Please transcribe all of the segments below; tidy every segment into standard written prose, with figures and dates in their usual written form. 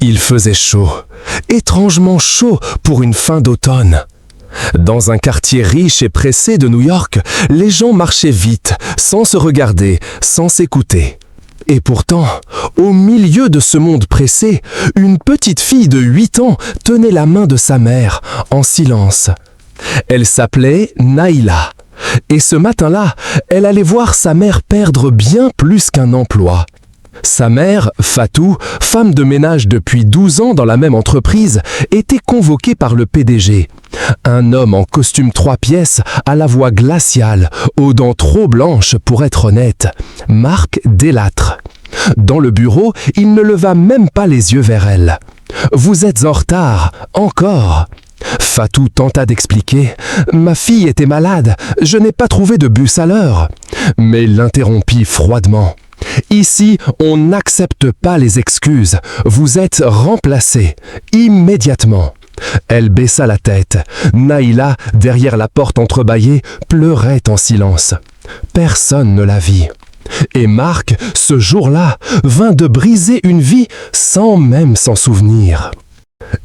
Il faisait chaud, étrangement chaud pour une fin d'automne. Dans un quartier riche et pressé de New York, les gens marchaient vite, sans se regarder, sans s'écouter. Et pourtant, au milieu de ce monde pressé, une petite fille de 8 ans tenait la main de sa mère, en silence. Elle s'appelait Naïla. Et ce matin-là, elle allait voir sa mère perdre bien plus qu'un emploi. Sa mère, Fatou, femme de ménage depuis 12 ans dans la même entreprise, était convoquée par le PDG. Un homme en costume 3 pièces, à la voix glaciale, aux dents trop blanches pour être honnête, Marc Delattre. Dans le bureau, il ne leva même pas les yeux vers elle. « Vous êtes en retard, encore !» Fatou tenta d'expliquer « Ma fille était malade, je n'ai pas trouvé de bus à l'heure. » Mais l'interrompit froidement. « Ici, on n'accepte pas les excuses. Vous êtes remplacé, immédiatement. » Elle baissa la tête. Naïla, derrière la porte entrebâillée, pleurait en silence. Personne ne la vit. Et Marc, ce jour-là, vint de briser une vie sans même s'en souvenir.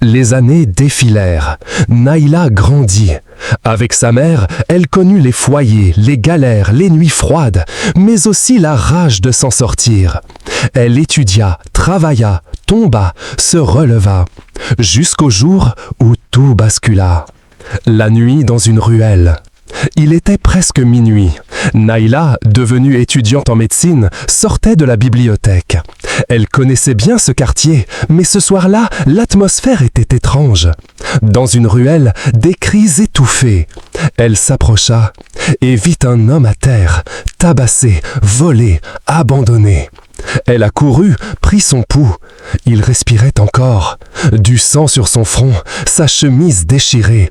Les années défilèrent. Naïla grandit. Avec sa mère, elle connut les foyers, les galères, les nuits froides, mais aussi la rage de s'en sortir. Elle étudia, travailla, tomba, se releva, jusqu'au jour où tout bascula. La nuit dans une ruelle. Il était presque minuit. Naïla, devenue étudiante en médecine, sortait de la bibliothèque. Elle connaissait bien ce quartier, mais ce soir-là, l'atmosphère était étrange. Dans une ruelle, des cris étouffés. Elle s'approcha et vit un homme à terre, tabassé, volé, abandonné. Elle accourut, prit son pouls. Il respirait encore. Du sang sur son front, sa chemise déchirée.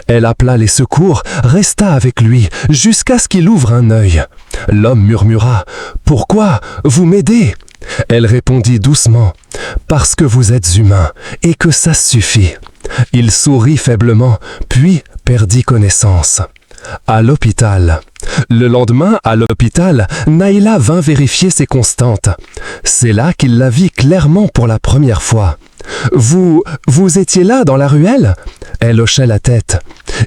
Elle appela les secours, resta avec lui, jusqu'à ce qu'il ouvre un œil. L'homme murmura « Pourquoi vous m'aidez ?» Elle répondit doucement « Parce que vous êtes humain et que ça suffit. » Il sourit faiblement, puis perdit connaissance. À l'hôpital. Le lendemain, à l'hôpital, Naïla vint vérifier ses constantes. C'est là qu'il la vit clairement pour la première fois. « Vous étiez là dans la ruelle ?» Elle hochait la tête.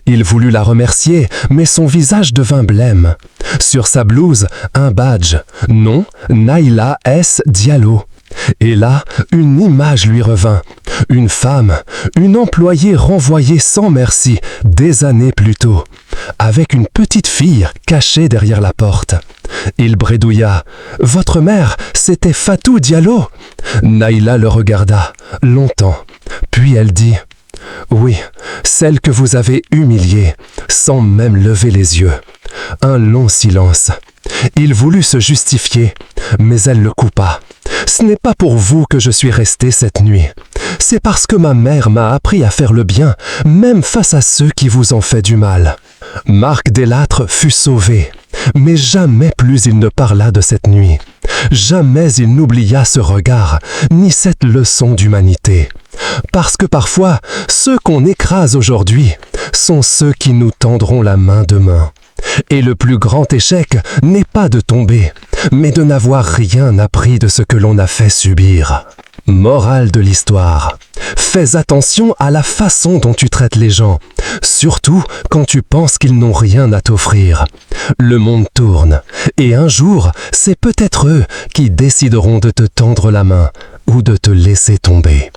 Il voulut la remercier, mais son visage devint blême. Sur sa blouse, un badge. Nom, Naïla S. Diallo. Et là, une image lui revint. Une femme, une employée renvoyée sans merci des années plus tôt, avec une petite fille cachée derrière la porte. Il bredouilla « Votre mère, c'était Fatou Diallo ?» Naïla le regarda, longtemps. Puis elle dit « Oui, celle que vous avez humiliée, sans même lever les yeux. » Un long silence. Il voulut se justifier, mais elle le coupa. « Ce n'est pas pour vous que je suis resté cette nuit. C'est parce que ma mère m'a appris à faire le bien, même face à ceux qui vous ont fait du mal. » Marc Delattre fut sauvé, mais jamais plus il ne parla de cette nuit. Jamais il n'oublia ce regard, ni cette leçon d'humanité. Parce que parfois, ceux qu'on écrase aujourd'hui sont ceux qui nous tendront la main demain. Et le plus grand échec n'est pas de tomber, mais de n'avoir rien appris de ce que l'on a fait subir. Morale de l'histoire. Fais attention à la façon dont tu traites les gens, surtout quand tu penses qu'ils n'ont rien à t'offrir. Le monde tourne, et un jour, c'est peut-être eux qui décideront de te tendre la main ou de te laisser tomber.